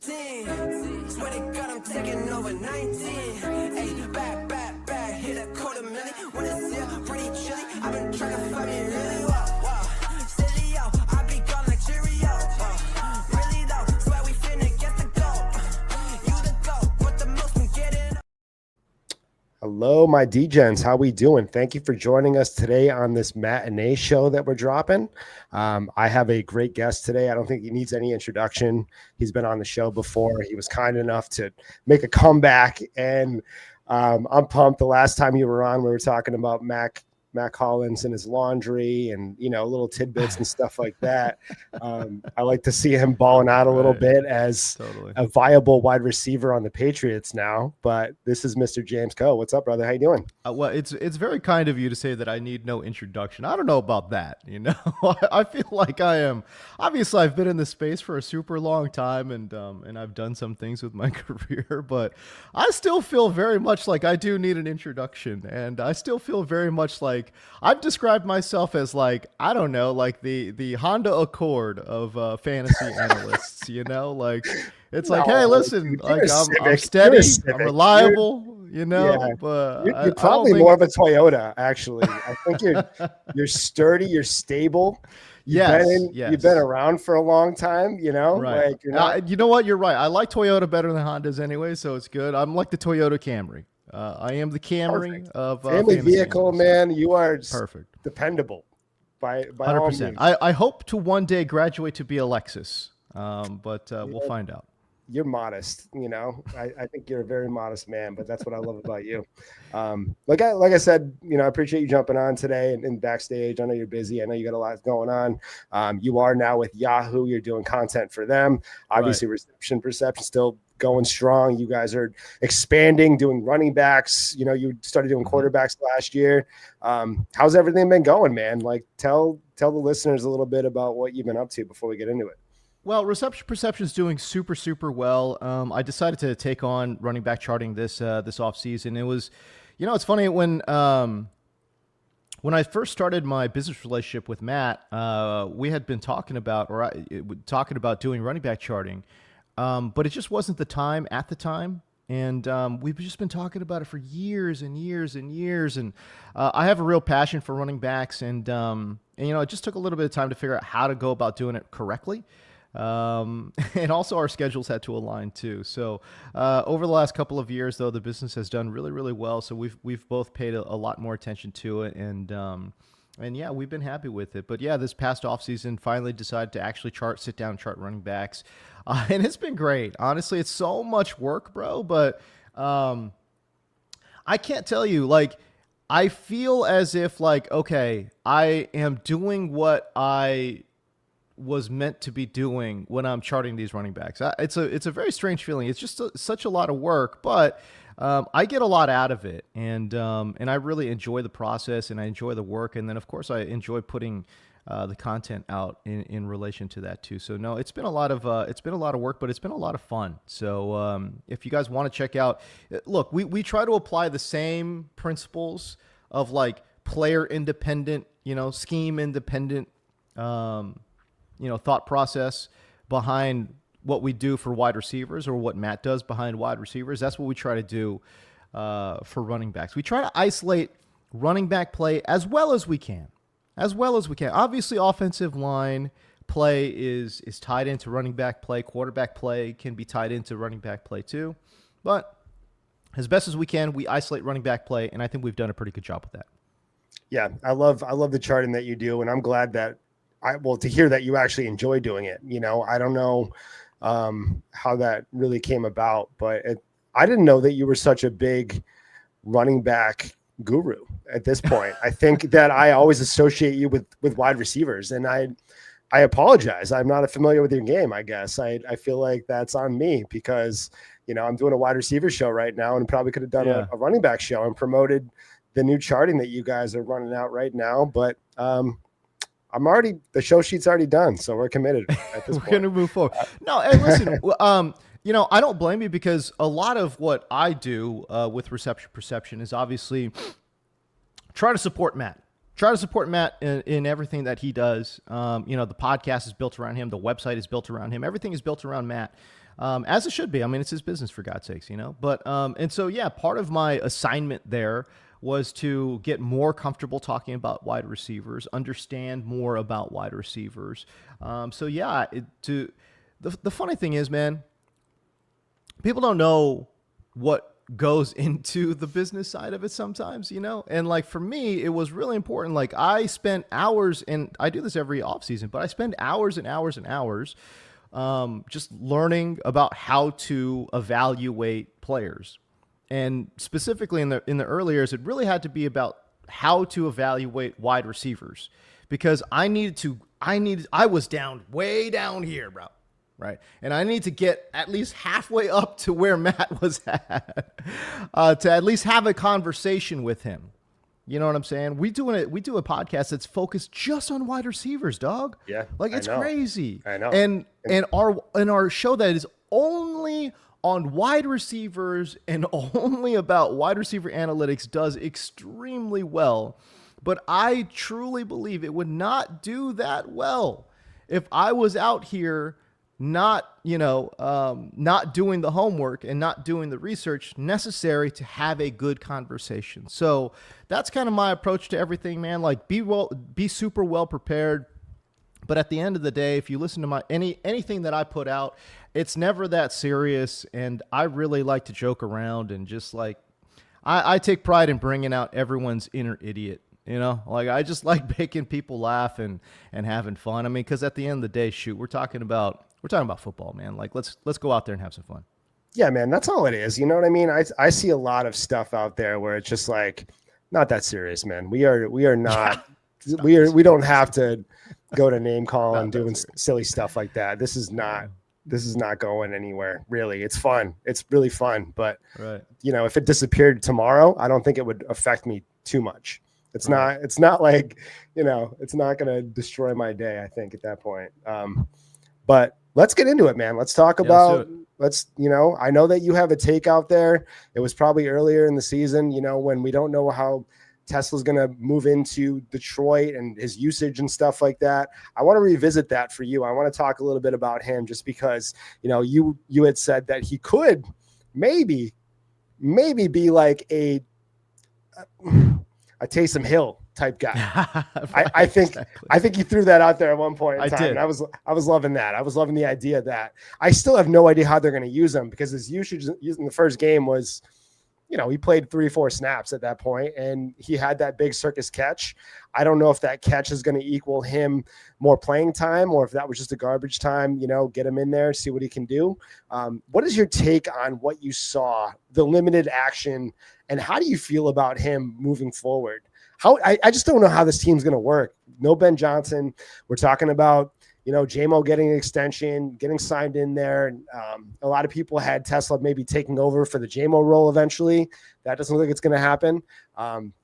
Swear to God, I'm taking over 19. Hey, back, hit a quarter million. When it's here, pretty chilly. I've been trying to fuck it really well. Silly, yo, I be gone like Cheerio. Really though, swear we finna get the goal. You the goat, but the most we getting. Hello, my Degens. How we doing? Thank you for joining us today on this matinee show that we're dropping. I have a great guest today. I don't think he needs any introduction. He's been on the show before. He was kind enough to make a comeback, and I'm pumped. The last time you were on, we were talking about Mac Hollins and his laundry and, little tidbits and stuff like that. I like to see him balling out a little bit as a viable wide receiver on the Patriots now. But this is Mr. James Coe. What's up, brother? How you doing? Well, it's very kind of you to say that I need no introduction. I don't know about that. I feel like I am. Obviously, I've been in this space for a super long time, and I've done some things with my career. But I still feel very much like I do need an introduction, and I still feel very much like I've described myself as I don't know, the Honda Accord of fantasy analysts, it's hey, listen, I'm steady, I'm reliable, but you're probably more of a Toyota, actually. I think you're sturdy, you're stable. You've been around for a long time, Right. You know what? You're right. I like Toyota better than Hondas anyway, so it's good. I'm like the Toyota Camry. I am the Camry of family vehicle, man. You are perfect, dependable. By 100%. I hope to one day graduate to be a Lexus, but we'll find out. You're modest, I think you're a very modest man, but that's what I love about you. Like I said, I appreciate you jumping on today and backstage. I know you're busy. I know you got a lot going on. You are now with Yahoo. You're doing content for them. Obviously, right. Perception still going strong. You guys are expanding, doing running backs. You started doing quarterbacks last year. How's everything been going, man? Tell the listeners a little bit about what you've been up to before we get into it. Well, Reception Perception is doing super, super well. I decided to take on running back charting this off season. It was, it's funny when I first started my business relationship with Matt, we had been talking about doing running back charting, but it just wasn't the time at the time. And we've just been talking about it for years and years and years. And I have a real passion for running backs, and it just took a little bit of time to figure out how to go about doing it correctly. And also our schedules had to align too. So over the last couple of years, though, the business has done really, really well. So we've both paid a lot more attention to it, and yeah, we've been happy with it. But yeah, this past offseason, finally decided to actually sit down and chart running backs, and it's been great. Honestly, it's so much work, bro. But I can't tell you, I feel as if okay, I am doing what I was meant to be doing when I'm charting these running backs. It's a very strange feeling. It's just such a lot of work, but I get a lot out of it, and I really enjoy the process, and I enjoy the work, and then of course I enjoy putting the content out in relation to that too. So no, it's been a lot of work, but it's been a lot of fun. So if you guys want to check out, look, we try to apply the same principles of player independent, scheme independent, thought process behind what we do for wide receivers, or what Matt does behind wide receivers. That's what we try to do for running backs. We try to isolate running back play as well as we can. Obviously, offensive line play is tied into running back play. Quarterback play can be tied into running back play too. But as best as we can, we isolate running back play, and I think we've done a pretty good job with that. Yeah, I love the charting that you do, and I'm glad that to hear that you actually enjoy doing it. I don't know how that really came about, but I didn't know that you were such a big running back guru at this point. I think that I always associate you with wide receivers, and I apologize. I'm not familiar with your game, I guess. I feel like that's on me because, I'm doing a wide receiver show right now, and probably could have done a running back show and promoted the new charting that you guys are running out right now. But the show sheet's already done, so we're committed at this point. We're going to move forward. No, hey, listen, I don't blame you, because a lot of what I do with Reception Perception is obviously try to support Matt. In everything that he does. The podcast is built around him. The website is built around him. Everything is built around Matt. as it should be. I mean, it's his business, for God's sakes, But and so yeah, part of my assignment there was to get more comfortable talking about wide receivers, understand more about wide receivers. So yeah, the funny thing is, man, people don't know what goes into the business side of it sometimes, And like for me, it was really important. Like I spent hours, and I do this every offseason, but I spend hours and hours and hours just learning about how to evaluate players. And specifically in the early years, it really had to be about how to evaluate wide receivers, because I was way down here, bro. Right. And I need to get at least halfway up to where Matt was at to at least have a conversation with him. You know what I'm saying? We do a podcast that's focused just on wide receivers, dog. Yeah. Like it's crazy. I know. And our show that is only on wide receivers and only about wide receiver analytics does extremely well. But I truly believe it would not do that well if I was out here not doing the homework and not doing the research necessary to have a good conversation. So that's kind of my approach to everything, man. Like be super well prepared. But at the end of the day, if you listen to anything that I put out, it's never that serious. And I really like to joke around and just like, I take pride in bringing out everyone's inner idiot. Like I just like making people laugh and having fun. I mean, because at the end of the day, shoot, we're talking about football, man. Like let's go out there and have some fun. Yeah, man, that's all it is. You know what I mean? I see a lot of stuff out there where it's just like not that serious, man. We are not. We don't have to go to name call and doing silly stuff like that. This is not going anywhere, really. It's fun. It's really fun. But right. If it disappeared tomorrow, I don't think it would affect me too much. It's not like, it's not going to destroy my day, I think, at that point. But let's get into it, man. Let's talk about, I know that you have a take out there. It was probably earlier in the season, when we don't know how TeSlaa's going to move into Detroit and his usage and stuff like that. I want to revisit that for you. I want to talk a little bit about him just because, you had said that he could maybe be like a Taysom Hill type guy. Right, I think you threw that out there at one point in time. Did. And I was loving that. I was loving the idea that I still have no idea how they're going to use him, because his usage in the first game was, he played 3-4 snaps at that point and he had that big circus catch. I don't know if that catch is going to equal him more playing time or if that was just a garbage time, get him in there, see what he can do. What is your take on what you saw, the limited action, and how do you feel about him moving forward? I just don't know how this team's going to work. No Ben Johnson. We're talking about, JMO getting an extension, getting signed in there. A lot of people had TeSlaa maybe taking over for the JMO role eventually. That doesn't look like it's going to happen.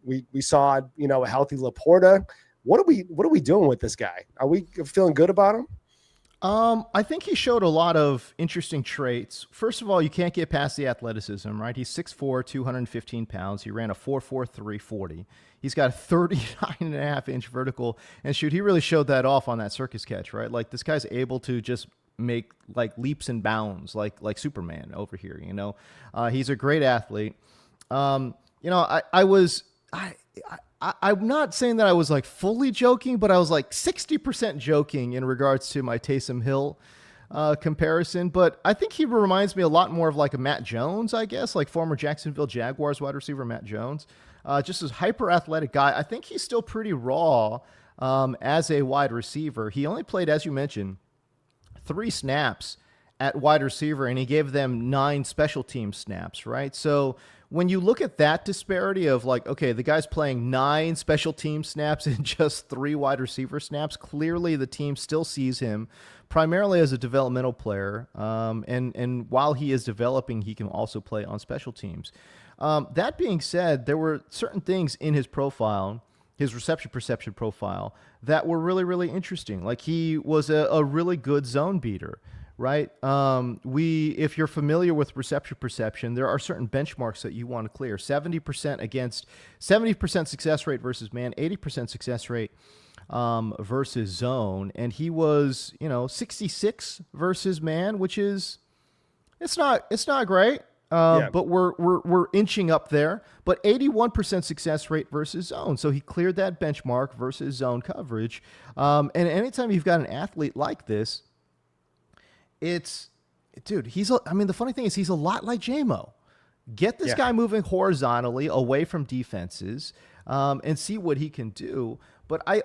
We saw, a healthy Laporta. What are we doing with this guy? Are we feeling good about him? I think he showed a lot of interesting traits. First of all, you can't get past the athleticism, right? He's 6'4", 215 pounds. He ran a 4.43 40. He's got a 39.5-inch vertical. And shoot, he really showed that off on that circus catch, right? Like this guy's able to just make like leaps and bounds, like Superman over here, He's a great athlete. I'm not saying that I was like fully joking, but I was like 60% joking in regards to my Taysom Hill comparison. But I think he reminds me a lot more of like a Matt Jones, I guess, like former Jacksonville Jaguars wide receiver Matt Jones. Just a hyper athletic guy. I think he's still pretty raw as a wide receiver. He only played, as you mentioned, 3 snaps at wide receiver, and he gave them 9 special team snaps, right? So when you look at that disparity of like, okay, the guy's playing 9 special team snaps and just 3 wide receiver snaps, clearly the team still sees him primarily as a developmental player. And while he is developing, he can also play on special teams. That being said, there were certain things in his profile, his reception perception profile, that were really, really interesting. Like he was a really good zone beater. Right. If you're familiar with reception perception, there are certain benchmarks that you want to clear. 70% success rate versus man, 80% success rate versus zone. And he was, 66 versus man, which is It's not great. Yeah. But we're inching up there. But 81% success rate versus zone, so he cleared that benchmark versus zone coverage. And anytime you've got an athlete like this, dude. The funny thing is he's a lot like JMO. Get this guy moving horizontally away from defenses, and see what he can do. But I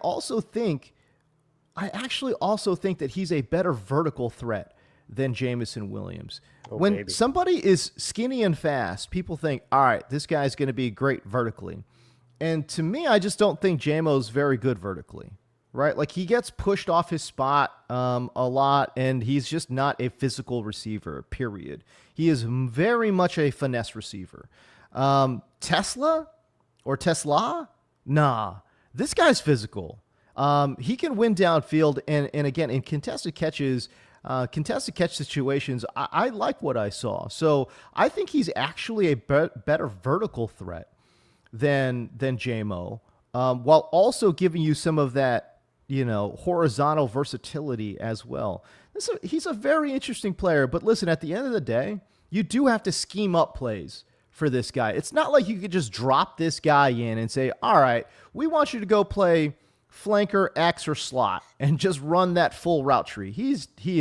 actually also think that he's a better vertical threat than Jamison Williams. When somebody is skinny and fast, people think, all right, this guy's going to be great vertically. And to me, I just don't think JMO's very good vertically, right? Like, he gets pushed off his spot a lot, and he's just not a physical receiver, period. He is very much a finesse receiver. TeSlaa or TeSlaa? Nah, this guy's physical. He can win downfield, and again, in contested catch situations, I like what I saw. So I think he's actually a better vertical threat than JMO, while also giving you some of that, horizontal versatility as well. He's a very interesting player. But listen, at the end of the day, you do have to scheme up plays for this guy. It's not like you could just drop this guy in and say, all right, we want you to go play flanker, X, or slot and just run that full route tree. He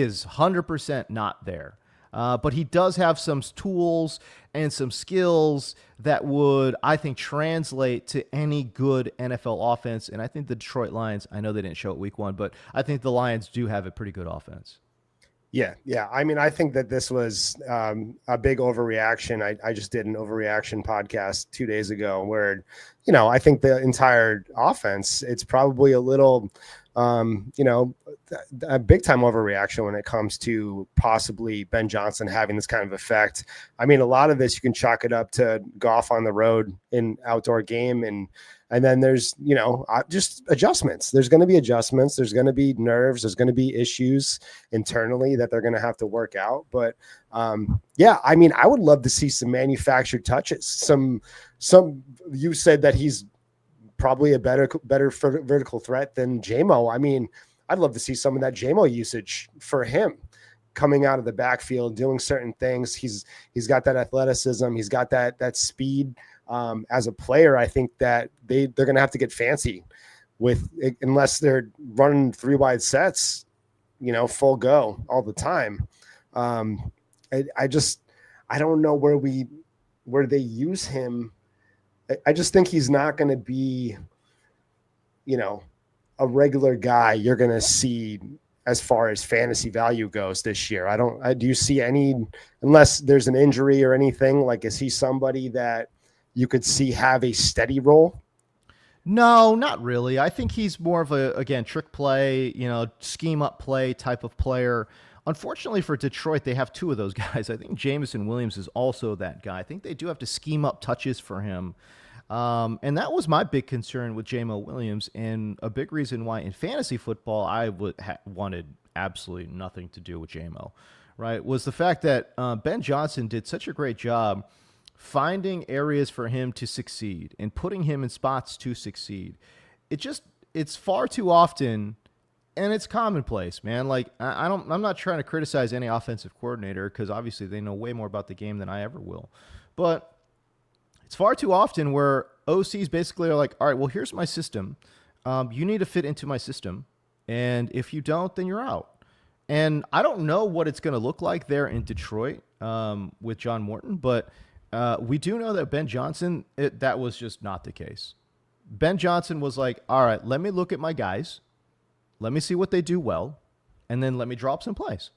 is 100% not there. But he does have some tools and some skills that would, I think, translate to any good NFL offense. And I think the Detroit Lions, I know they didn't show it week 1, but I think the Lions do have a pretty good offense. Yeah. I mean, I think that this was a big overreaction. I just did an overreaction podcast 2 days ago where, I think the entire offense, it's probably a little, a big time overreaction when it comes to possibly Ben Johnson having this kind of effect. I mean, a lot of this, you can chalk it up to Goff on the road in outdoor game. And then there's, just adjustments. There's going to be adjustments. There's going to be nerves. There's going to be issues internally that they're going to have to work out. But I mean, I would love to see some manufactured touches. Some you said that he's probably a better vertical threat than JMO. I mean, I'd love to see some of that JMO usage for him coming out of the backfield, doing certain things. He's got that athleticism. He's got that speed. As a player, I think that they're going to have to get fancy with, unless they're running 3 wide sets, full go all the time. I don't know where they use him. I just think he's not going to be, a regular guy you're going to see as far as fantasy value goes this year. Do you see any, unless there's an injury or anything, like, is he somebody that you could see have a steady role? No, not really. I think he's more of a, trick play, scheme up play type of player. Unfortunately for Detroit, they have 2 of those guys. I think Jamison Williams is also that guy. I think they do have to scheme up touches for him. And that was my big concern with JMO Williams, and a big reason why in fantasy football I wanted absolutely nothing to do with JMO, right, was the fact that Ben Johnson did such a great job finding areas for him to succeed and putting him in spots to succeed. It's far too often, and it's commonplace, man. Like, I'm not trying to criticize any offensive coordinator, because obviously they know way more about the game than I ever will. But it's far too often where OCs basically are like, all right, well, here's my system. You need to fit into my system. And if you don't, then you're out. And I don't know what it's going to look like there in Detroit with John Morton, but we do know that Ben Johnson, that was just not the case. Ben Johnson was like, all right, let me look at my guys. Let me see what they do well. And then let me drop some plays.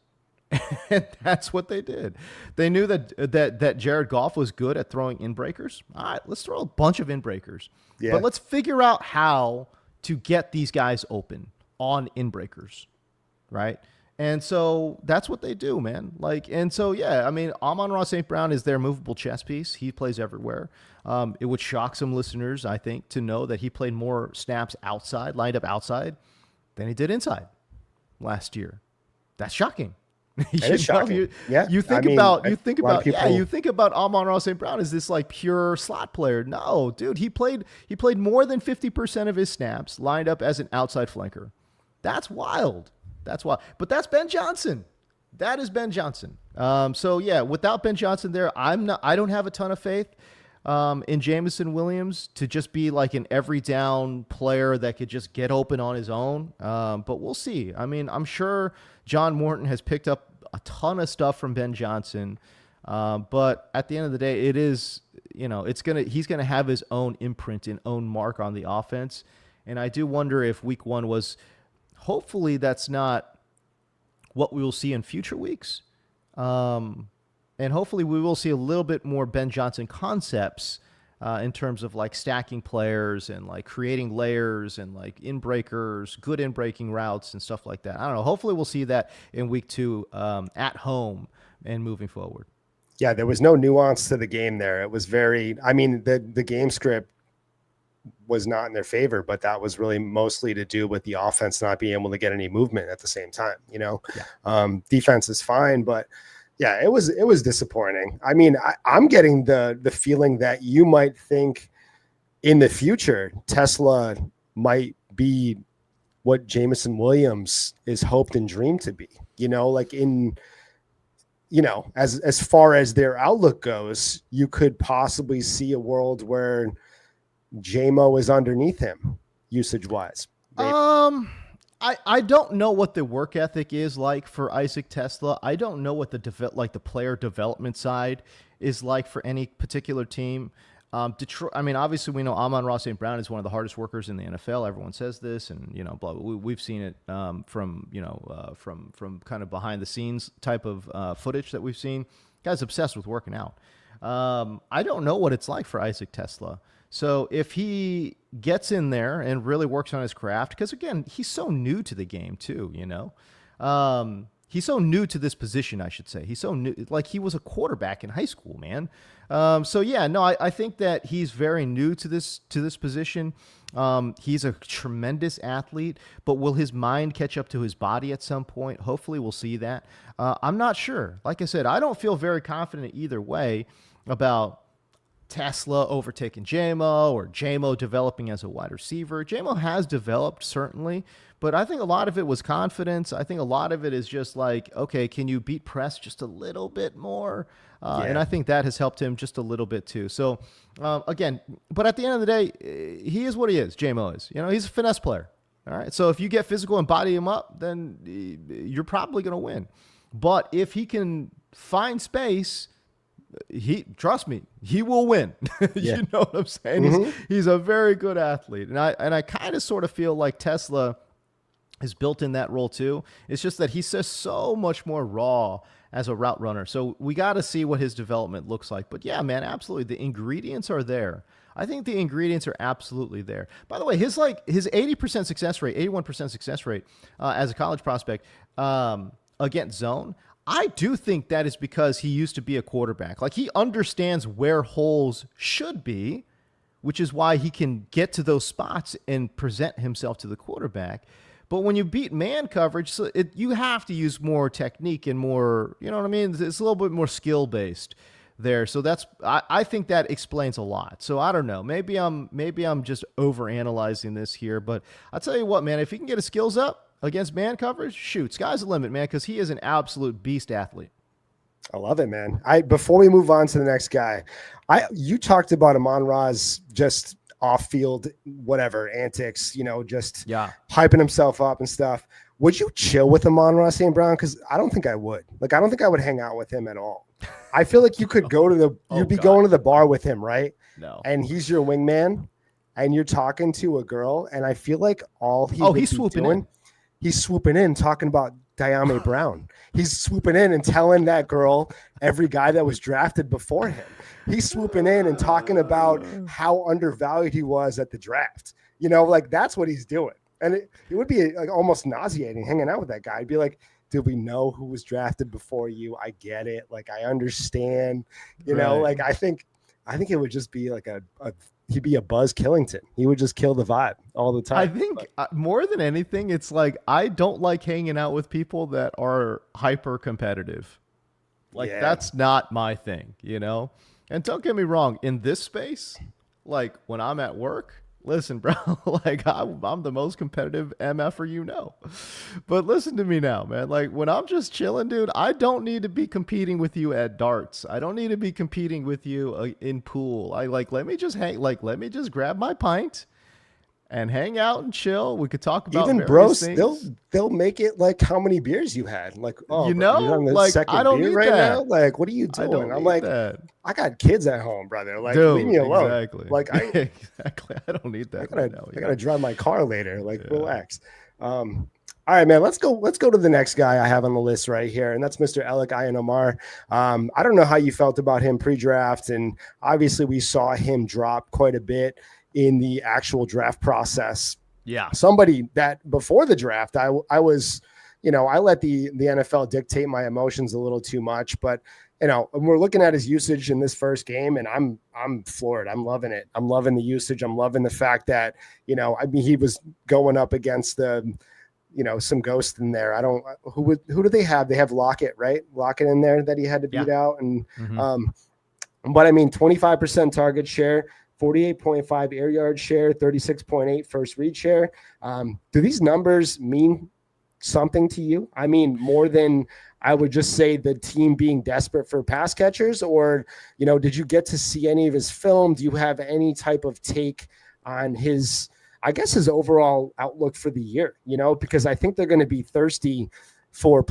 And that's what they did. They knew that Jared Goff was good at throwing in-breakers. All right, let's throw a bunch of in-breakers. Yeah. But let's figure out how to get these guys open on in-breakers, right? And so that's what they do, man. I mean, Amon-Ra St. Brown is their movable chess piece. He plays everywhere. It would shock some listeners, I think, to know that he played more snaps outside, lined up outside, than he did inside last year. That's shocking. You think about Amon-Ra St. Brown as this like pure slot player. No, dude, he played more than 50% of his snaps lined up as an outside flanker. That's wild. But that's Ben Johnson. That is Ben Johnson. So yeah, without Ben Johnson there, I don't have a ton of faith in Jamison Williams to just be like an every down player that could just get open on his own. But we'll see. I mean, I'm sure John Morton has picked up a ton of stuff from Ben Johnson. But at the end of the day, it is, he's going to have his own imprint and own mark on the offense. And I do wonder if week one was, hopefully that's not what we will see in future weeks. And hopefully we will see a little bit more Ben Johnson concepts in terms of like stacking players and like creating layers and like in-breakers, good in-breaking routes and stuff like that. I don't know. Hopefully we'll see that in week two at home and moving forward. Yeah, there was no nuance to the game there. It was very, the game script was not in their favor, but that was really mostly to do with the offense not being able to get any movement at the same time. Defense is fine, but yeah, it was disappointing. I mean, I'm getting the feeling that you might think in the future TeSlaa might be what Jamison Williams is hoped and dreamed to be. As far as their outlook goes, you could possibly see a world where JMO is underneath him usage wise. I don't know what the work ethic is like for Isaac TeSlaa. I don't know what the player development side is like for any particular team. Detroit. I mean, obviously we know Amon-Ra St. Brown is one of the hardest workers in the NFL. Everyone says this, and blah. We've seen it from kind of behind the scenes type of footage that we've seen. Guy's obsessed with working out. I don't know what it's like for Isaac TeSlaa. So if he gets in there and really works on his craft, because again, he's so new to the game too, he's so new to this position, I should say. He's so new, like he was a quarterback in high school, man. I think that he's very new to this position. He's a tremendous athlete, but will his mind catch up to his body at some point? Hopefully we'll see that. I'm not sure. Like I said, I don't feel very confident either way about TeSlaa overtaking JMO or JMO developing as a wide receiver. JMO has developed, certainly, but I think a lot of it was confidence. I think a lot of it is just like, okay, can you beat press just a little bit more? And I think that has helped him just a little bit too. So again, but at the end of the day, he is what he is. JMO is, he's a finesse player. All right. So if you get physical and body him up, then you're probably going to win. But if he can find space, trust me, he will win. You know what I'm saying? Mm-hmm. He's a very good athlete. And I kind of sort of feel like TeSlaa is built in that role too. It's just that he's just so much more raw as a route runner. So we got to see what his development looks like. But yeah, man, absolutely. The ingredients are there. I think the ingredients are absolutely there. By the way, his 80% success rate, 81% success rate as a college prospect against zone, I do think that is because he used to be a quarterback. Like he understands where holes should be, which is why he can get to those spots and present himself to the quarterback. But when you beat man coverage, you have to use more technique and more, you know what I mean? It's a little bit more skill based there. So I think that explains a lot. So I don't know. Maybe I'm just overanalyzing this here, but I'll tell you what, man, if he can get his skills up against man coverage, shoot, sky's the limit, man, because he is an absolute beast athlete. I love it, man. Before we move on to the next guy, you talked about Amon-Ra's just off-field, whatever, antics, just hyping himself up and stuff. Would you chill with Amon-Ra St. Brown? Because I don't think I would. Like, I don't think I would hang out with him at all. I feel like you could go to going to the bar with him, right? No. And he's your wingman, and you're talking to a girl, and I feel like all he's swooping in. He's swooping in, talking about Diame Brown. He's swooping in and telling that girl every guy that was drafted before him. He's swooping in and talking about how undervalued he was at the draft. That's what he's doing. And it would be like almost nauseating hanging out with that guy. I'd be like, did we know who was drafted before you? I get it. Like, I understand, like, I think it would just be like he'd be a Buzz Killington. He would just kill the vibe all the time. I think more than anything, it's like, I don't like hanging out with people that are hyper competitive. Like, that's not my thing, And don't get me wrong, in this space, like when I'm at work, Listen, bro, like I'm the most competitive MFer you know. But listen to me now, man. Like when I'm just chilling, dude, I don't need to be competing with you at darts. I don't need to be competing with you in pool. Let me just let me just grab my pint and hang out and chill. We could talk about Even various bros, things. they'll make it like how many beers you had. Like, oh, You bro, know, you're on the like second I don't beer need right that. now. Like, what are you I don't doing? I'm need like, that. I got kids at home, brother. Like, Dude, leave me alone. exactly. Like, exactly. I don't need that right now. I gotta drive my car later. Like, relax. All right, man. Let's go to the next guy I have on the list right here, and that's Mr. Elic Ayomanor. I don't know how you felt about him pre-draft, and obviously we saw him drop quite a bit in the actual draft process. Yeah. Somebody that before the draft, I was, I let the NFL dictate my emotions a little too much, but we're looking at his usage in this first game, and I'm floored. I'm loving it. I'm loving the usage. I'm loving the fact that, he was going up against the, some ghost in there. Who do they have? They have Lockett, right? Lockett in there that he had to beat out. And, but I mean, 25% target share, 48.5 air yard share, 36.8 first read share. Do these numbers mean something to you? I mean, more than I would just say the team being desperate for pass catchers, or, did you get to see any of his film? Do you have any type of take on his overall outlook for the year, because I think they're going to be thirsty for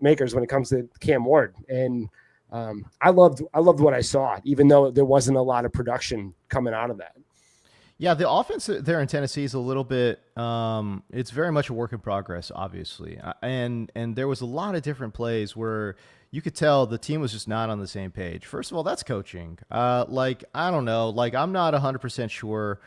makers when it comes to Cam Ward. And I loved what I saw, even though there wasn't a lot of production coming out of that. Yeah, the offense there in Tennessee is a little bit. It's very much a work in progress, obviously, and there was a lot of different plays where you could tell the team was just not on the same page. First of all, that's coaching. I don't know. Like I'm not 100% sure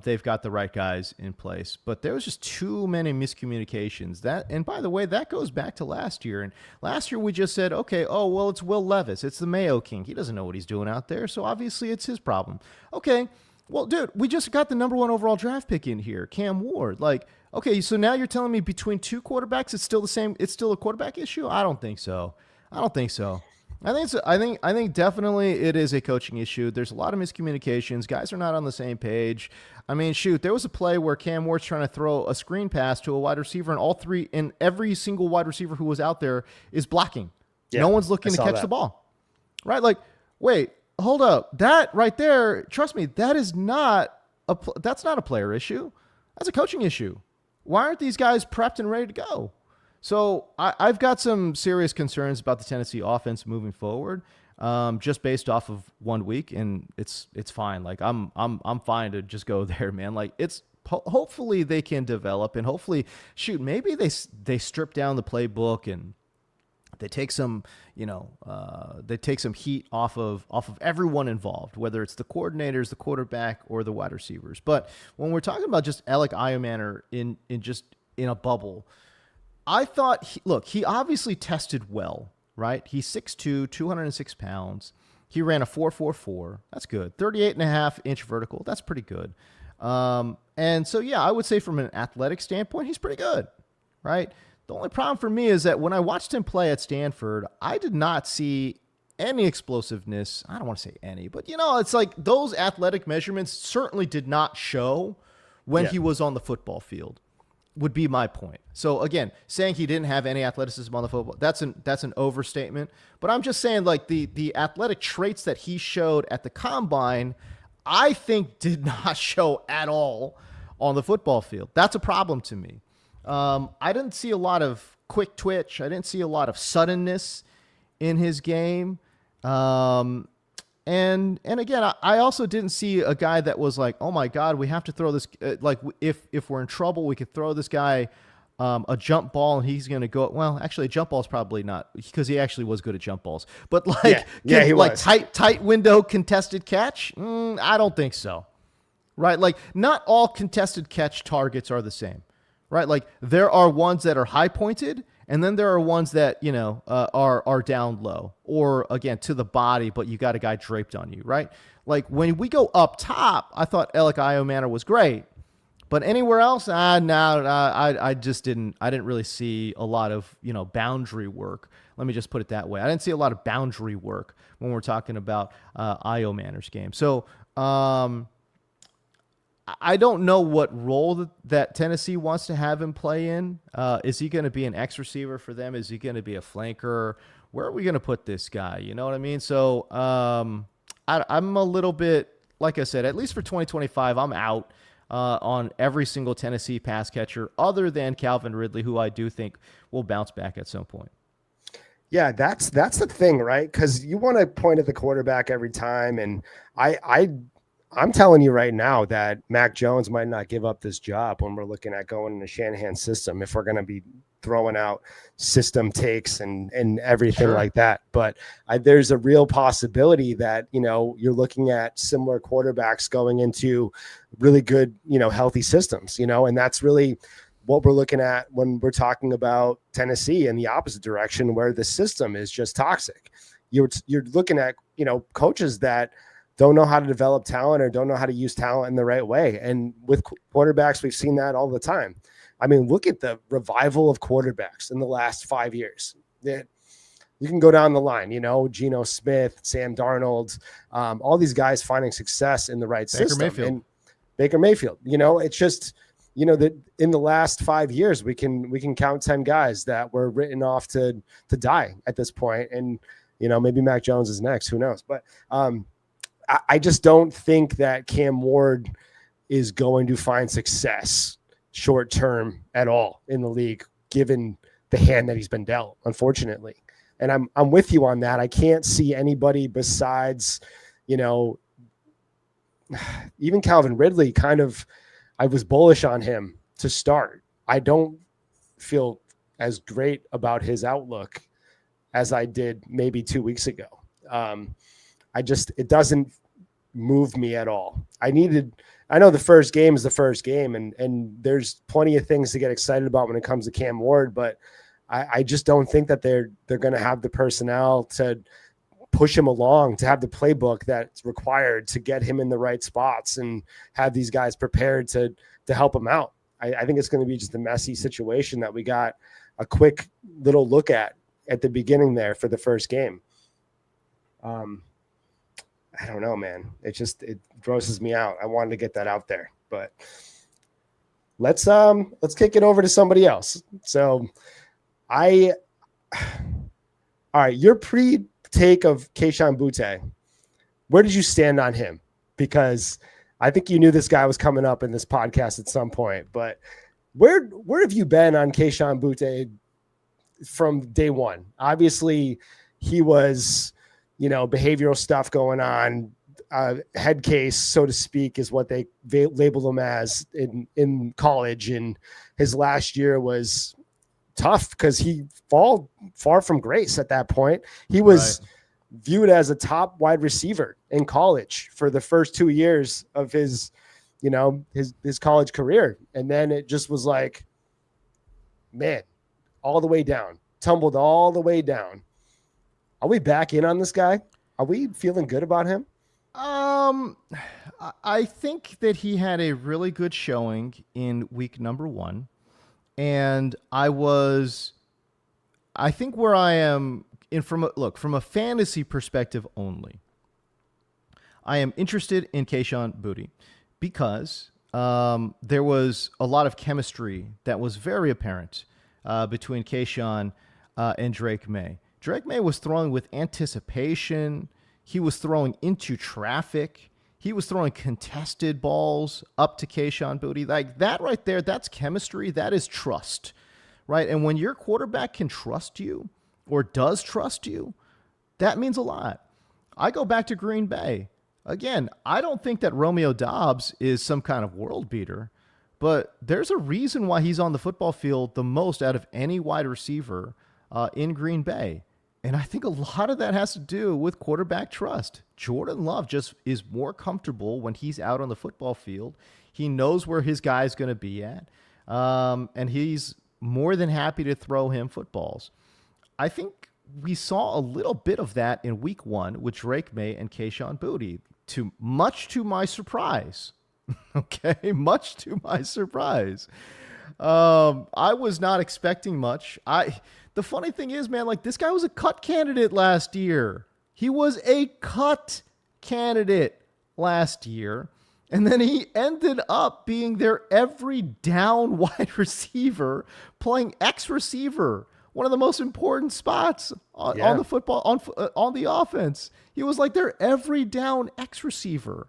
they've got the right guys in place, but there was just too many miscommunications. And by the way, that goes back to last year. And last year we just said, okay, oh well, it's Will Levis, it's the Mayo King. He doesn't know what he's doing out there, so obviously it's his problem. Okay. Well, dude, we just got the number 1 overall draft pick in here, Cam Ward. Like, okay, so now you're telling me between two quarterbacks, it's still the same. It's still a quarterback issue. I don't think so. I think definitely it is a coaching issue. There's a lot of miscommunications. Guys are not on the same page. I mean, shoot, there was a play where Cam Ward's trying to throw a screen pass to a wide receiver, and every single wide receiver who was out there is blocking. Yeah, no one's looking to catch the ball, right? Like, wait. Hold up. That right there, trust me, that's not a player issue. That's a coaching issue. Why aren't these guys prepped and ready to go? So I've got some serious concerns about the Tennessee offense moving forward, just based off of 1 week, and it's fine. Like I'm fine to just go there, man. Like hopefully they can develop, and hopefully, maybe they strip down the playbook and they take some, heat off of everyone involved, whether it's the coordinators, the quarterback, or the wide receivers. But when we're talking about just Elic Ayomanor in a bubble, I thought, he obviously tested well, right? He's 6'2", 206 pounds. He ran a 4.44. That's good. 38.5-inch vertical. That's pretty good. And so, yeah, I would say from an athletic standpoint, he's pretty good, right? The only problem for me is that when I watched him play at Stanford, I did not see any explosiveness. I don't want to say any, but it's like those athletic measurements certainly did not show when he was on the football field, would be my point. So again, saying he didn't have any athleticism on the football, that's an overstatement. But I'm just saying, like, the athletic traits that he showed at the combine, I think did not show at all on the football field. That's a problem to me. I didn't see a lot of quick twitch. I didn't see a lot of suddenness in his game. And again, I also didn't see a guy that was like, oh my God, we have to throw this. Like if we're in trouble, we could throw this guy a jump ball and he's going to go. Well, actually, a jump ball is probably not, because he actually was good at jump balls. But he was tight window contested catch. I don't think so. Right? Like, not all contested catch targets are the same. Right? Like, there are ones that are high pointed, and then there are ones that, are down low, or again, to the body, but you got a guy draped on you, right? Like, when we go up top, I thought Elic Ayomanor was great, but anywhere else, I didn't really see a lot of, boundary work. Let me just put it that way. I didn't see a lot of boundary work when we're talking about Ayomanor's game. So, I don't know what role that Tennessee wants to have him play in. Is he going to be an X receiver for them? Is he going to be a flanker? Where are we going to put this guy? You know what I mean? So I'm a little bit, like I said, at least for 2025, I'm out on every single Tennessee pass catcher other than Calvin Ridley, who I do think will bounce back at some point. Yeah, that's the thing, right? Because you want to point at the quarterback every time, and I'm telling you right now that Mac Jones might not give up this job when we're looking at going in the Shanahan system if we're going to be throwing out system takes and everything like that. But there's a real possibility that, you're looking at similar quarterbacks going into really good, healthy systems, and that's really what we're looking at when we're talking about Tennessee in the opposite direction, where the system is just toxic. You're looking at, coaches that don't know how to develop talent or don't know how to use talent in the right way. And with quarterbacks, we've seen that all the time. I mean, look at the revival of quarterbacks in the last 5 years. You can go down the line, Geno Smith, Sam Darnold, all these guys finding success in the right system. And Baker Mayfield, it's just, that in the last 5 years, we can count 10 guys that were written off to die at this point. And, maybe Mac Jones is next, who knows? But, I just don't think that Cam Ward is going to find success short term at all in the league, given the hand that he's been dealt, unfortunately. And I'm with you on that. I can't see anybody besides, even Calvin Ridley. I was bullish on him to start. I don't feel as great about his outlook as I did maybe 2 weeks ago. It doesn't move me at all. I know the first game is the first game, and there's plenty of things to get excited about when it comes to Cam Ward, but I just don't think that they're going to have the personnel to push him along, to have the playbook that's required to get him in the right spots and have these guys prepared to help him out. I think it's going to be just a messy situation that we got a quick little look at the beginning there for the first game. I don't know, man. It grosses me out. I wanted to get that out there, but let's kick it over to somebody else. So all right, your pre-take of Kayshon Boutte, where did you stand on him? Because I think you knew this guy was coming up in this podcast at some point, but where have you been on Kayshon Boutte from day one? Obviously he was, behavioral stuff going on, head case, so to speak, is what they labeled him as in college. And his last year was tough because he far from grace at that point. He was viewed as a top wide receiver in college for the first 2 years of his college career. And then it just was like, man, all the way down, tumbled all the way down. Are we back in on this guy? Are we feeling good about him? I think that he had a really good showing in week number 1. And I think where I am from a fantasy perspective only, I am interested in Kayshon Boutte because there was a lot of chemistry that was very apparent between Kayshon and Drake May. Drake May was throwing with anticipation. He was throwing into traffic. He was throwing contested balls up to Kayshon Boutte. Like that right there, that's chemistry. That is trust, right? And when your quarterback can trust you or does trust you, that means a lot. I go back to Green Bay. Again, I don't think that Romeo Doubs is some kind of world beater, but there's a reason why he's on the football field the most out of any wide receiver in Green Bay. And I think a lot of that has to do with quarterback trust. Jordan Love just is more comfortable when he's out on the football field. He knows where his guy is going to be at, and he's more than happy to throw him footballs. I think we saw a little bit of that in week 1 with Drake May and Kayshon Boutte, much to my surprise. Okay, much to my surprise. I was not expecting much. The funny thing is, man, like this guy was a cut candidate last year. He was a cut candidate last year. And then he ended up being their every down wide receiver, playing X receiver, one of the most important spots on the football, on the offense. He was like their every down X receiver.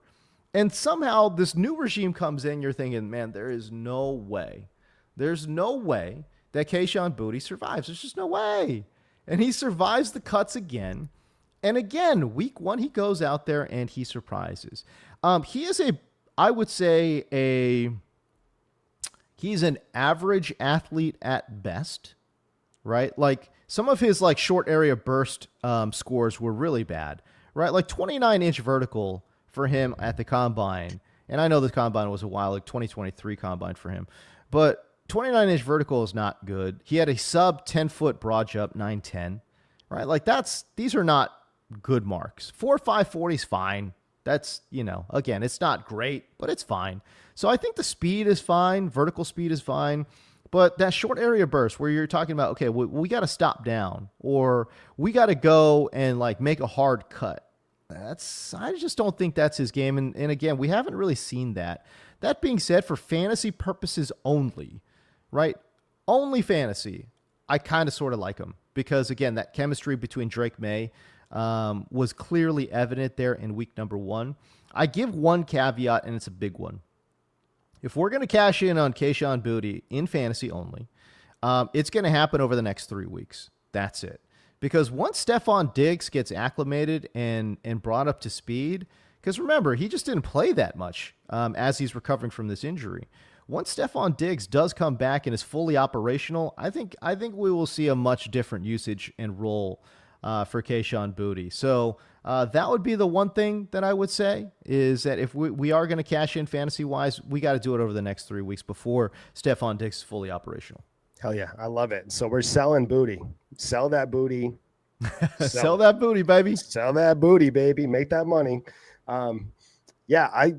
And somehow this new regime comes in, you're thinking, man, there is no way. There's no way that Kayshon Boutte survives. There's just no way. And he survives the cuts again. And again, week one, he goes out there and he surprises. He is I would say he's an average athlete at best, right? Like some of his like short area burst scores were really bad, right? Like 29-inch vertical for him at the combine. And I know the combine was a while, like 2023 combine for him, but 29-inch vertical is not good. He had a sub 10-foot broad jump, 9.10, right? Like these are not good marks. 4.5 40 is fine. That's, again, it's not great, but it's fine. So I think the speed is fine. Vertical speed is fine. But that short area burst where you're talking about, okay, we got to stop down or we got to go and like make a hard cut. I just don't think that's his game. And again, we haven't really seen that. That being said, for fantasy purposes only, right? Only fantasy. I kind of sort of like him because again, that chemistry between Drake May was clearly evident there in week number one. I give one caveat, and it's a big one. If we're going to cash in on Kayshon Boutte in fantasy only, it's going to happen over the next 3 weeks. That's it. Because once Stefon Diggs gets acclimated and brought up to speed, because remember, he just didn't play that much as he's recovering from this injury. Once Stefon Diggs does come back and is fully operational, I think we will see a much different usage and role for Kayshon Boutte. So that would be the one thing that I would say is that if we are going to cash in fantasy-wise, we got to do it over the next 3 weeks before Stefon Diggs is fully operational. Hell yeah, I love it. So we're selling Boutte. Sell that Boutte. Sell that Boutte, baby. Sell that Boutte, baby. Make that money. Yeah,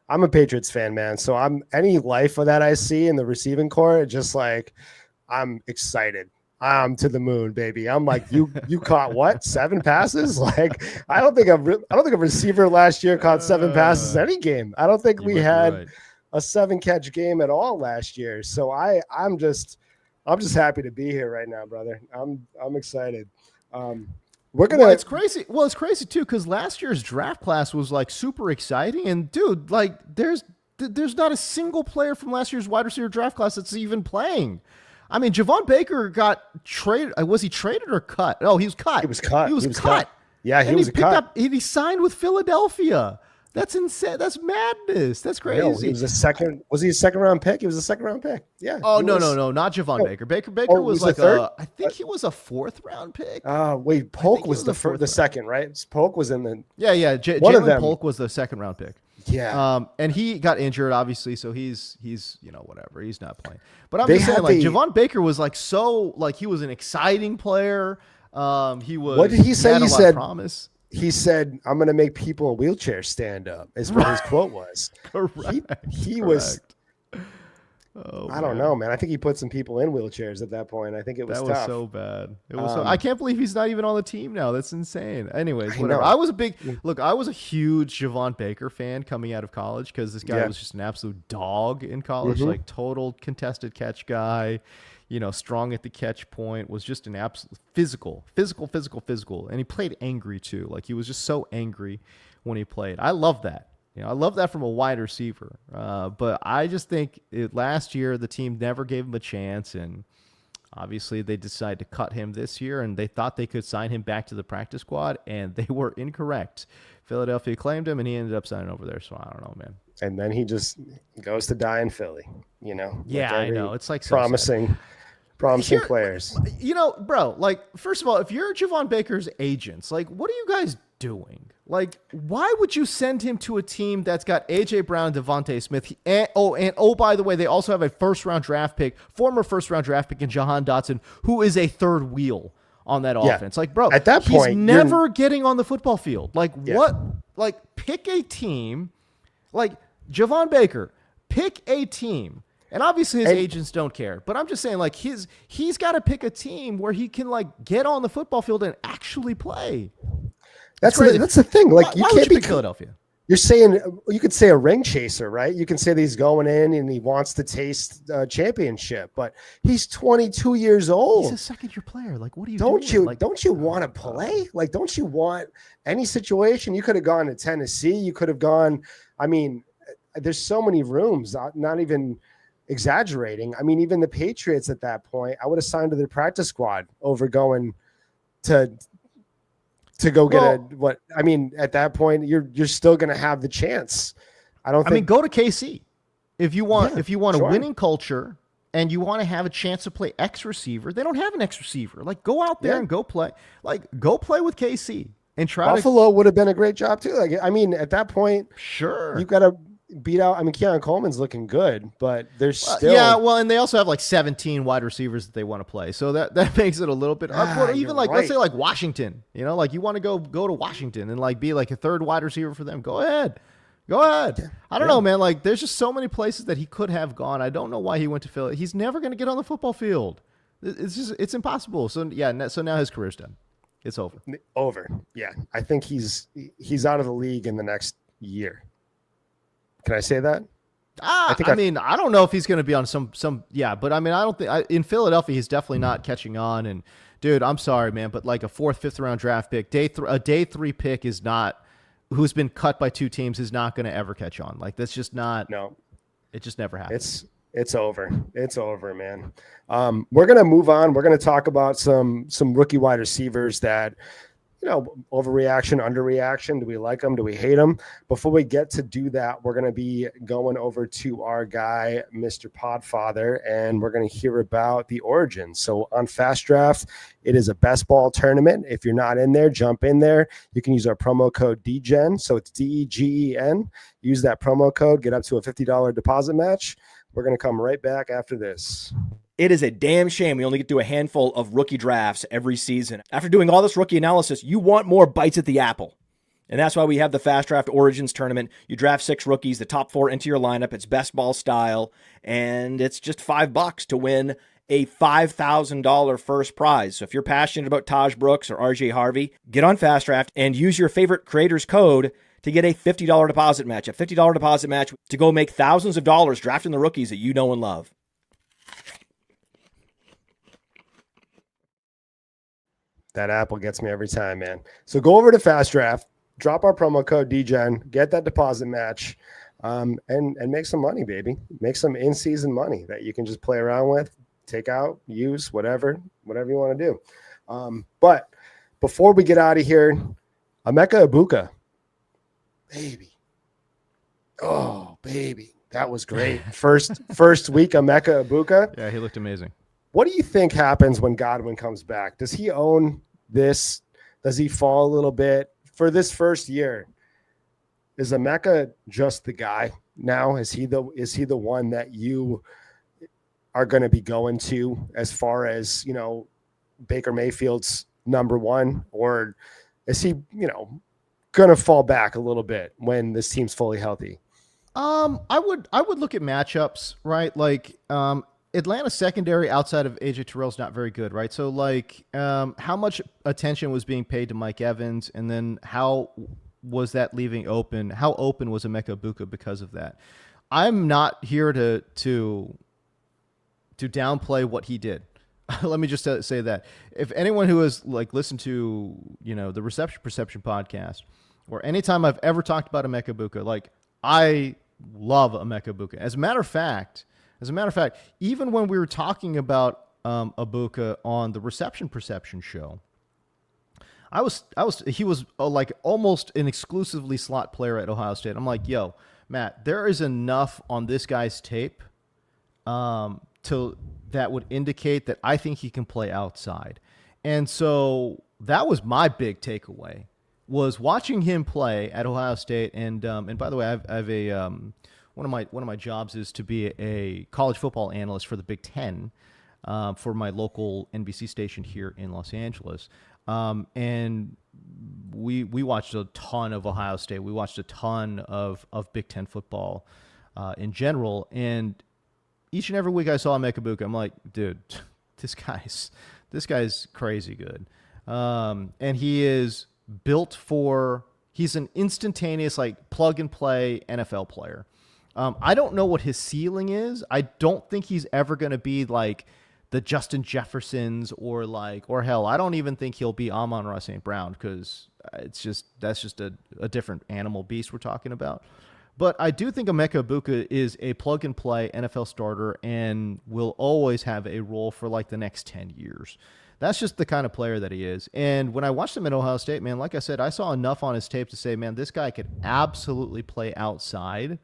I'm a Patriots fan, man. So any life of that I see in the receiving core, just like I'm excited. I'm to the moon, baby. I'm like, you caught what? 7 passes? Like, I don't think a receiver last year caught 7 passes any game. I don't think we had a 7-catch game at all last year. So I'm just happy to be here right now, brother. I'm excited. It's crazy. Well, it's crazy too because last year's draft class was like super exciting, and dude, like there's not a single player from last year's wide receiver draft class that's even playing. I mean, Javon Baker got traded. Was he traded or cut? Oh, he was cut. He was cut. He was cut. Yeah, he was cut. He signed with Philadelphia. That's insane. That's madness. That's crazy. No, he was a second. Was he a second-round pick? He was a second-round pick. Yeah. Oh no, not Javon Baker. Baker was like I think he was a 4th-round pick. Wait, Polk was the second, right? Polk was in the. Yeah. Jalen Polk was the 2nd-round pick. Yeah. And he got injured, obviously, so he's whatever. He's not playing. But I'm just saying, like Javon Baker was like he was an exciting player. He was. What did he say? He said promise. He said, "I'm going to make people in wheelchairs stand up." Is what his quote was. Correct. He was. Oh, I don't know, man. I think he put some people in wheelchairs at that point. I think it was tough. That was so bad. It was. I can't believe he's not even on the team now. That's insane. Anyways, whatever. I was a huge Javon Baker fan coming out of college because this guy was just an absolute dog in college, like total contested catch guy. Strong at the catch point, was just an absolute physical. And he played angry too. Like he was just so angry when he played. I love that. I love that from a wide receiver. But I just think last year the team never gave him a chance. And obviously they decided to cut him this year and they thought they could sign him back to the practice squad and they were incorrect. Philadelphia claimed him and he ended up signing over there. So I don't know, man. And then he just goes to die in Philly, Yeah, I know. It's like promising players. Bro, like, first of all, if you're Javon Baker's agents, like, what are you guys doing? Like, why would you send him to a team that's got A.J. Brown, Devontae Smith, and by the way, they also have a former first-round draft pick in Jahan Dotson, who is a third wheel on that offense. Like, bro, at that point, he's never getting on the football field. Like, what? Like, pick a team. Like, Javon Baker, pick a team. And obviously his agents don't care. But I'm just saying, like, he's got to pick a team where he can, like, get on the football field and actually play. That's the thing. Like, why would you pick Philadelphia? You're saying you could say a ring chaser, right? You can say that he's going in and he wants to taste championship, but he's 22 years old. He's a second-year player. Like, what are you don't doing? you Like, don't you want to play? Like, don't you want any situation? You could have gone to Tennessee. You could have gone. I mean, there's so many rooms. Not even exaggerating. I mean, even the Patriots at that point, I would have signed to their practice squad over going to go get what I mean, at that point, you're still going to have the chance. I mean, go to KC if you want sure. a winning culture and you want to have a chance to play X receiver. They don't have an X receiver. Like, go out there and go play. Like, go play with KC and try. Buffalo would have been a great job too. Like, I mean, at that point, sure, you got to beat out. I mean, Keon Coleman's looking good, but there's still and they also have like 17 wide receivers that they want to play, so that makes it a little bit awkward. Or even like let's say like Washington, like you want to go to Washington and like be like a third wide receiver for them. Go ahead. I don't know, man. Like, there's just so many places that he could have gone. I don't know why he went to Philly. He's never going to get on the football field. It's impossible. So yeah, so now his career's done. It's over. Yeah, I think he's out of the league in the next year. Can I say that? I don't know if he's going to be on some, but I mean, I don't think in Philadelphia, he's definitely not catching on. And dude, I'm sorry, man, but like a 4th, 5th round draft pick, a day 3 pick is not, who's been cut by 2 teams is not going to ever catch on. Like, that's just not, no, it just never happens. It's over. It's over, man. We're going to move on. We're going to talk about some rookie wide receivers that, overreaction, underreaction. Do we like them? Do we hate them? Before we get to do that, we're going to be going over to our guy, Mr. Podfather, and we're going to hear about the origins. So on FastDraft, it is a best ball tournament. If you're not in there, jump in there. You can use our promo code DEGEN. So it's DEGEN. Use that promo code, get up to a $50 deposit match. We're going to come right back after this. It is a damn shame we only get to do a handful of rookie drafts every season. After doing all this rookie analysis, you want more bites at the apple. And that's why we have the FastDraft Origins Tournament. You draft 6 rookies, the top 4 into your lineup. It's best ball style, and it's just $5 to win a $5,000 first prize. So if you're passionate about Taj Brooks or RJ Harvey, get on FastDraft and use your favorite creator's code to get a $50 deposit match. A $50 deposit match to go make thousands of dollars drafting the rookies that you know and love. That apple gets me every time, man. So go over to FastDraft, drop our promo code DGen, get that deposit match, and make some money, baby. Make some in-season money that you can just play around with, take out, use, whatever you want to do. But before we get out of here, Emeka Egbuka, baby. Oh, baby. That was great. First week, Emeka Egbuka. Yeah, he looked amazing. What do you think happens when Godwin comes back? Does he own this? Does he fall a little bit for this first year? Is Emeka just the guy now? Is he the one that you are going to be going to as far as, Baker Mayfield's number one, or is he, going to fall back a little bit when this team's fully healthy? I would look at matchups, right? Like, Atlanta secondary outside of AJ Terrell is not very good, right? So, like, how much attention was being paid to Mike Evans, and then how was that leaving open? How open was Emeka Egbuka because of that? I'm not here to downplay what he did. Let me just say that if anyone who has like listened to the Reception Perception podcast, or anytime I've ever talked about Emeka Egbuka, like, I love Emeka Egbuka. As a matter of fact, even when we were talking about Egbuka on the Reception Perception show, he was like almost an exclusively slot player at Ohio State. I'm like, yo, Matt, there is enough on this guy's tape that would indicate that I think he can play outside. And so that was my big takeaway, was watching him play at Ohio State. And by the way, I have a one of my jobs is to be a college football analyst for the Big Ten for my local NBC station here in Los Angeles. And we watched a ton of Ohio State. We watched a ton of Big Ten football in general. And each and every week I saw Emeka Egbuka, I'm like, dude, this guy's crazy good. And he is built for He's an instantaneous, like, plug-and-play NFL player. I don't know what his ceiling is. I don't think he's ever going to be, like, the Justin Jeffersons or hell, I don't even think he'll be Amon-Ra St. Brown, because that's just a different animal beast we're talking about. But I do think Emeka Egbuka is a plug-and-play NFL starter and will always have a role for, like, the next 10 years. That's just the kind of player that he is. And when I watched him at Ohio State, man, like I said, I saw enough on his tape to say, man, this guy could absolutely play outside.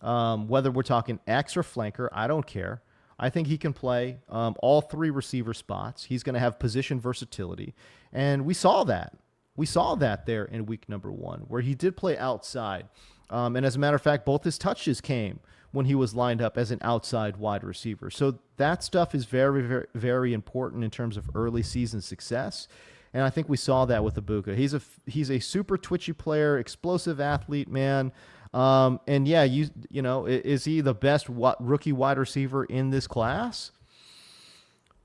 Whether we're talking X or flanker, I don't care. I think he can play all three receiver spots. He's going to have position versatility. And we saw that. We saw that there in week number 1, where he did play outside. And as a matter of fact, both his touches came when he was lined up as an outside wide receiver. So that stuff is very, very, very important in terms of early season success. And I think we saw that with Egbuka. He's a super twitchy player, explosive athlete, man. And yeah, you know, is he the best rookie wide receiver in this class?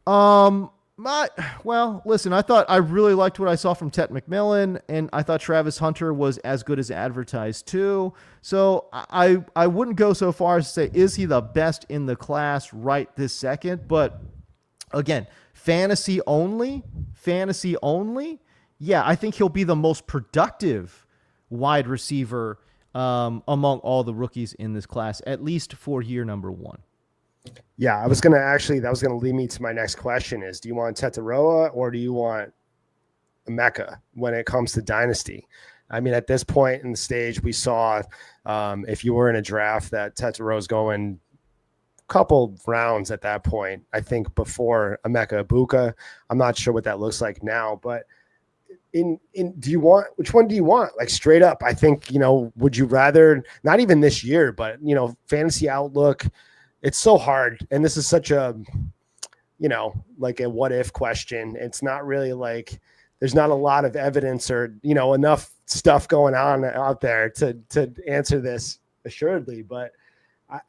Well, listen, I really liked what I saw from Tet McMillan, and I thought Travis Hunter was as good as advertised too. So I wouldn't go so far as to say, is he the best in the class right this second? But again, fantasy only. Yeah, I think he'll be the most productive wide receiver among all the rookies in this class, at least for year number 1. Yeah, that was going to lead me to my next question is, do you want Tetaroa or do you want Emeka when it comes to dynasty? I mean, at this point in the stage, we saw if you were in a draft that Tetaroa's going a couple rounds at that point, I think before Emeka Egbuka. I'm not sure what that looks like now, but which one do you want? Like straight up, I think, you know, would you rather, not even this year, but, you know, fantasy outlook, it's so hard. And this is such a, you know, like a what if question. It's not really like there's not a lot of evidence or, you know, enough stuff going on out there to answer this assuredly. But I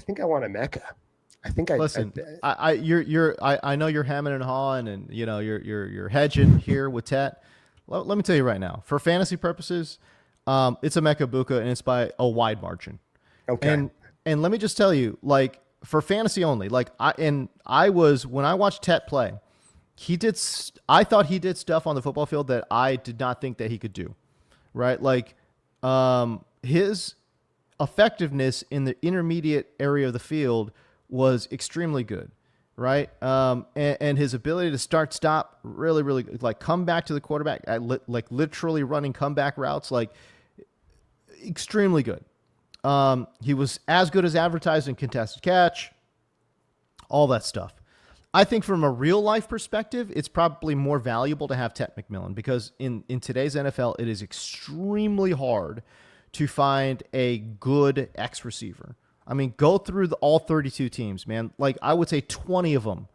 think I want Emeka. I think listen. I know you're hemming and hawing, and you know you're hedging here with Tet. Let me tell you right now, for fantasy purposes, it's Emeka Egbuka, and it's by a wide margin. Okay. And let me just tell you, like, for fantasy only, like when I watched Tet play, I thought he did stuff on the football field that I did not think that he could do. Right? Like his effectiveness in the intermediate area of the field was extremely good, right? And his ability to stop really, really, like, come back to the quarterback, like literally running comeback routes, like extremely good. He was as good as advertised in contested catch, all that stuff. I think from a real life perspective, it's probably more valuable to have Tet McMillan, because in today's NFL, it is extremely hard to find a good X receiver. I mean, go through all 32 teams, man. Like, I would say 20 of them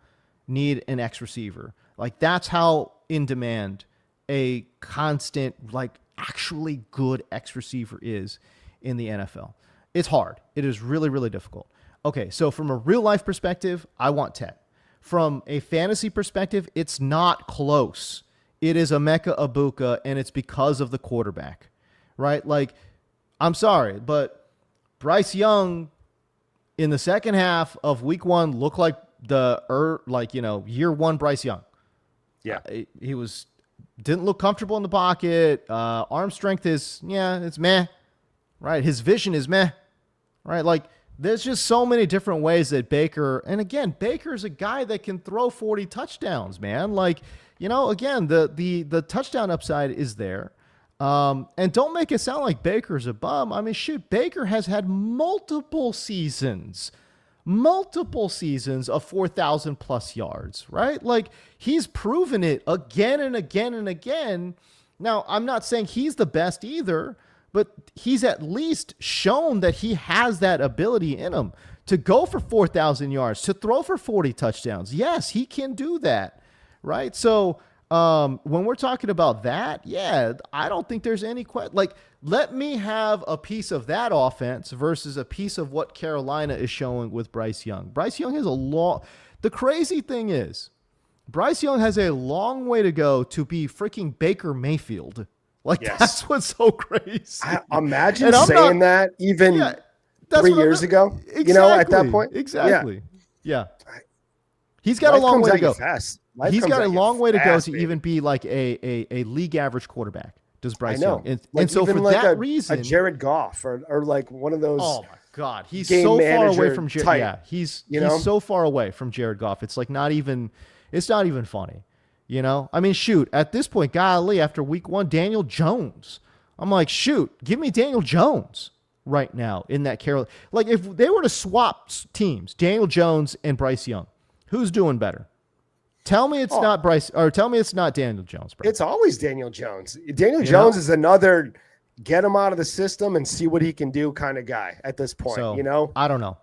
need an X receiver. Like, that's how in demand a constant, like, actually good X receiver is in the NFL. It's hard. It is really, really difficult. Okay, so from a real life perspective, I want Tet. From a fantasy perspective, it's not close. It is Emeka Egbuka, and it's because of the quarterback, right? Like, I'm sorry, but Bryce Young in the second half of week 1 looked like year 1 Bryce Young. Yeah. He didn't look comfortable in the pocket. Arm strength is, it's meh, right? His vision is meh, right? Like, there's just so many different ways that Baker, and again, Baker's a guy that can throw 40 touchdowns, man. Like, you know, again, the touchdown upside is there. And don't make it sound like Baker's a bum. I mean, shoot, Baker has had multiple seasons of 4,000 plus yards, right? Like, he's proven it again and again and again. Now, I'm not saying he's the best either, but he's at least shown that he has that ability in him to go for 4,000 yards, to throw for 40 touchdowns. Yes, he can do that, right? So, when we're talking about that, I don't think there's any question. Like, let me have a piece of that offense versus a piece of what Carolina is showing with Bryce Young. Bryce Young has the crazy thing is, Bryce Young has a long way to go to be freaking Baker Mayfield. Like, Yes. that's what's so crazy. Imagine saying that even Yeah, 3 years ago, you know, at that point. Exactly. Yeah. He's got a Life long comes way to at you go. fast. Life He's comes got a at you long way to go fast, to baby. even be like a league average quarterback. Does Bryce I know. Young? Like And so even for like that a reason, Jared Goff or like one of those. oh my God, he's game so far away manager from Jared. type, Yeah, he's know? so far away from Jared Goff. It's like it's not even funny. You know, I mean, shoot, at this point, golly, after week 1, Daniel Jones. I'm like, shoot, give me Daniel Jones right now in that Carolina. Like, if they were to swap teams, Daniel Jones and Bryce Young, who's doing better? Tell me it's not Bryce, or tell me it's not Daniel Jones, bro. It's always Daniel Jones. Daniel Jones is another get him out of the system and see what he can do kind of guy at this point, So, you know? I don't know.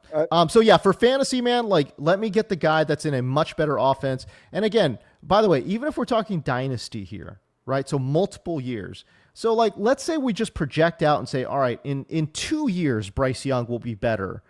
So yeah, for fantasy, man, like, let me get the guy that's in a much better offense. And again, by the way, even if we're talking dynasty here, right? So multiple years. So like, let's say we just project out and say, all right, in 2 years, Bryce Young will be better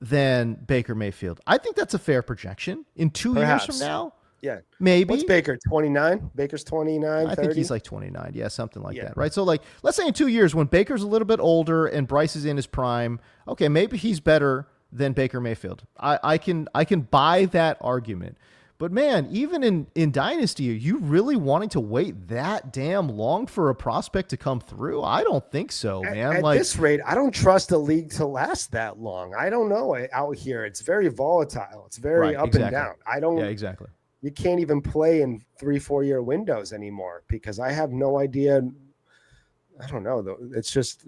than Baker Mayfield. I think that's a fair projection. In 2 years from now, Yeah. maybe. What's Baker? 29? Baker's 29, I 30? think he's like 29. Yeah, something like that, right? So like, let's say in 2 years when Baker's a little bit older and Bryce is in his prime, okay, maybe he's better than Baker Mayfield. I can buy that argument. But man, even in Dynasty, are you really wanting to wait that damn long for a prospect to come through? I don't think so, man. At like this rate, I don't trust the league to last that long. I don't know. Out here, it's very volatile. It's very up and down. I don't. Yeah, exactly. You can't even play in 3-4 year windows anymore because I have no idea. I don't know though. It's just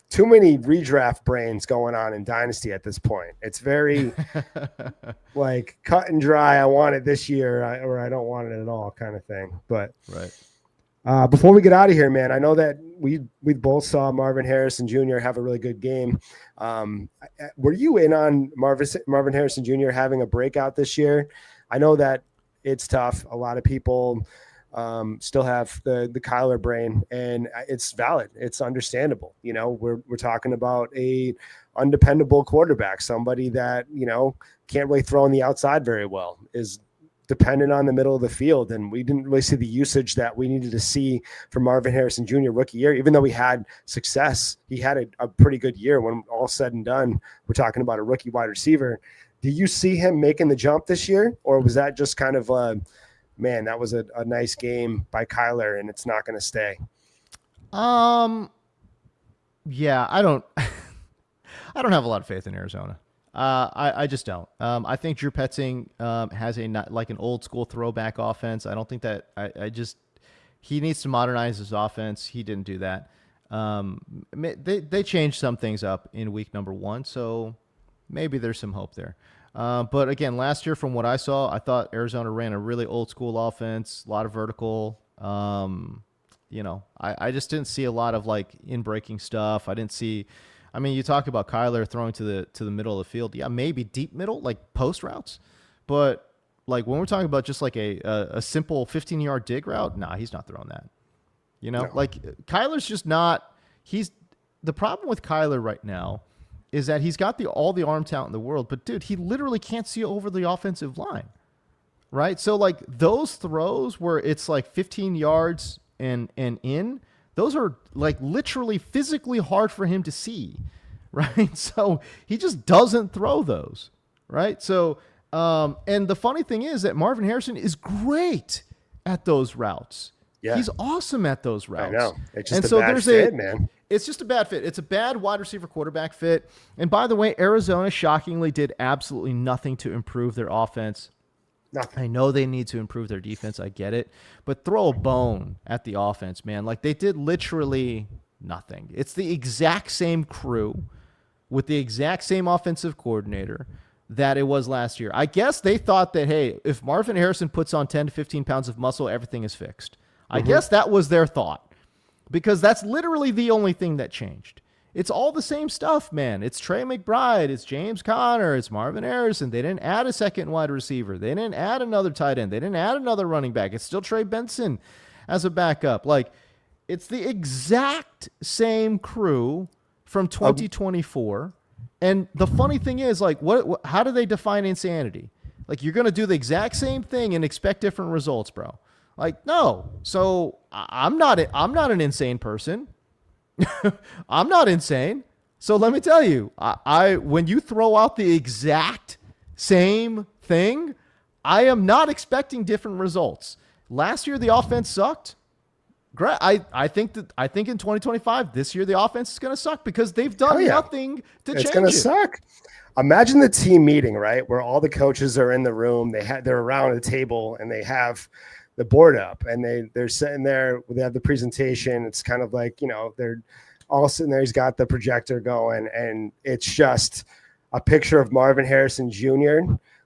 too many redraft brains going on in Dynasty at this point. It's very like cut and dry. I want it this year or I don't want it at all kind of thing. But right. before we get out of here, man, I know that we both saw Marvin Harrison Jr. have a really good game. Were you in on Marvin Harrison Jr. having a breakout this year? I know that it's tough. A lot of people still have the Kyler brain, and it's valid. It's understandable. You know, we're talking about a undependable quarterback, somebody that, you know, can't really throw on the outside very well, is dependent on the middle of the field. And we didn't really see the usage that we needed to see from Marvin Harrison Jr. rookie year, even though he had success. He had a pretty good year when all said and done. We're talking about a rookie wide receiver. Do you see him making the jump this year? Or was that just kind of man, that was a nice game by Kyler and it's not going to stay? Yeah, I don't have a lot of faith in Arizona. I just don't. I think Drew Petzing has like an old school throwback offense. I don't think that he needs to modernize his offense. He didn't do that. They changed some things up in week number 1, so maybe there's some hope there. But again, last year from what I saw, I thought Arizona ran a really old school offense, a lot of vertical. You know, I just didn't see a lot of like in breaking stuff. I didn't see. I mean, you talk about Kyler throwing to the middle of the field. Yeah, maybe deep middle, like post routes. But like when we're talking about just like a simple 15-yard dig route, nah, he's not throwing that. You know, like Kyler's just not. The problem with Kyler right now is that he's got all the arm talent in the world, but dude, he literally can't see over the offensive line, right? So like those throws where it's like 15 yards and in, those are like literally physically hard for him to see, right? So he just doesn't throw those, right? So, and the funny thing is that Marvin Harrison is great at those routes. Yeah. He's awesome at those routes. I know. It's just a bad fit, man. It's just a bad fit. It's a bad wide receiver quarterback fit. And by the way, Arizona shockingly did absolutely nothing to improve their offense. Nothing. I know they need to improve their defense. I get it. But throw a bone at the offense, man. Like they did literally nothing. It's the exact same crew with the exact same offensive coordinator that it was last year. I guess they thought that, hey, if Marvin Harrison puts on 10 to 15 pounds of muscle, everything is fixed. I guess that was their thought because that's literally the only thing that changed. It's all the same stuff, man. It's Trey McBride. It's James Conner. It's Marvin Harrison. They didn't add a second wide receiver. They didn't add another tight end. They didn't add another running back. It's still Trey Benson as a backup. Like, it's the exact same crew from 2024. And the funny thing is, like, how do they define insanity? Like, you're going to do the exact same thing and expect different results, bro. Like, no. So I'm not an insane person. I'm not insane. So let me tell you, when you throw out the exact same thing, I am not expecting different results. Last year, the offense sucked. Great. I think in 2025, this year, the offense is going to suck because they've done nothing to change it. It's going to suck. Imagine the team meeting, right, where all the coaches are in the room. They're around a table and they have the board up and they're sitting there. They have the presentation. It's kind of like, they're all sitting there. He's got the projector going, and it's just a picture of Marvin Harrison Jr.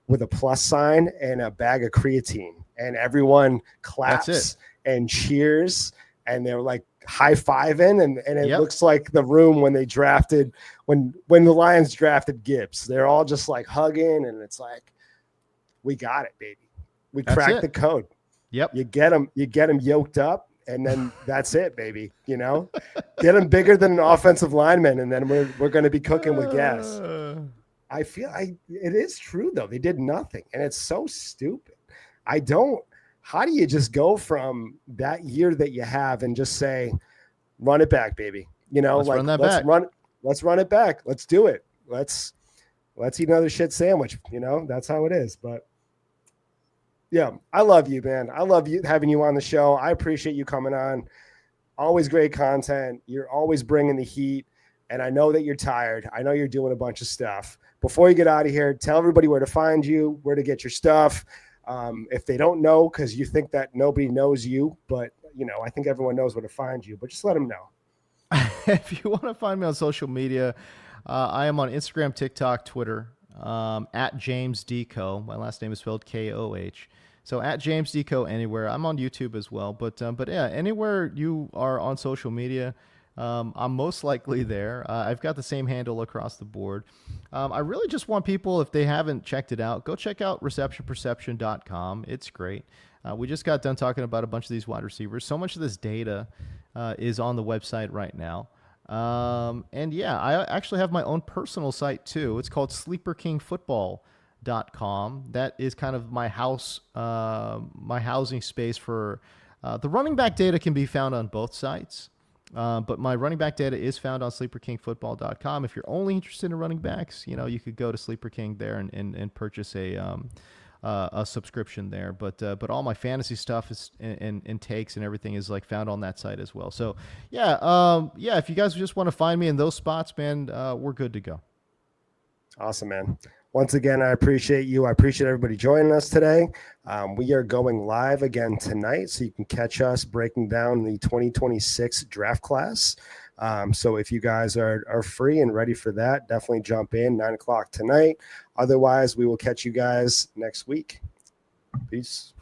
with a plus sign and a bag of creatine, and everyone claps and cheers, and they're like high-fiving, and it looks like the room when they drafted when the Lions drafted Gibbs. They're all just like hugging, and it's like, we got it, baby. We cracked the code. Yep. You get them yoked up, and then that's it, baby. Get them bigger than an offensive lineman, and then we're going to be cooking with gas. I feel it is true though. They did nothing, and it's so stupid. How do you just go from that year that you have and just say, run it back, baby? Let's run it back. Let's do it. Let's eat another shit sandwich. That's how it is. But yeah, I love you, man. I love you having you on the show. I appreciate you coming on. Always great content. You're always bringing the heat. And I know that you're tired. I know you're doing a bunch of stuff. Before you get out of here, tell everybody where to find you, where to get your stuff. If they don't know, because you think that nobody knows you, but I think everyone knows where to find you, but just let them know. If you want to find me on social media, I am on Instagram, TikTok, Twitter, at James Deco. My last name is spelled Koh. So at James Deco anywhere. I'm on YouTube as well, but yeah, anywhere you are on social media, I'm most likely there. I've got the same handle across the board. I really just want people, if they haven't checked it out, go check out receptionperception.com. It's great. We just got done talking about a bunch of these wide receivers. So much of this data is on the website right now. And yeah, I actually have my own personal site too. It's called sleeperkingfootball.com. That is kind of my housing space for the running back data can be found on both sites. But my running back data is found on sleeperkingfootball.com. If you're only interested in running backs, you could go to Sleeper King there and purchase a subscription there. But all my fantasy stuff is and takes and everything is like found on that site as well. So yeah, if you guys just want to find me in those spots, man, we're good to go. Awesome, man. Once again, I appreciate you. I appreciate everybody joining us today. We are going live again tonight, so you can catch us breaking down the 2026 draft class. So if you guys are free and ready for that, definitely jump in 9:00 tonight. Otherwise, we will catch you guys next week. Peace.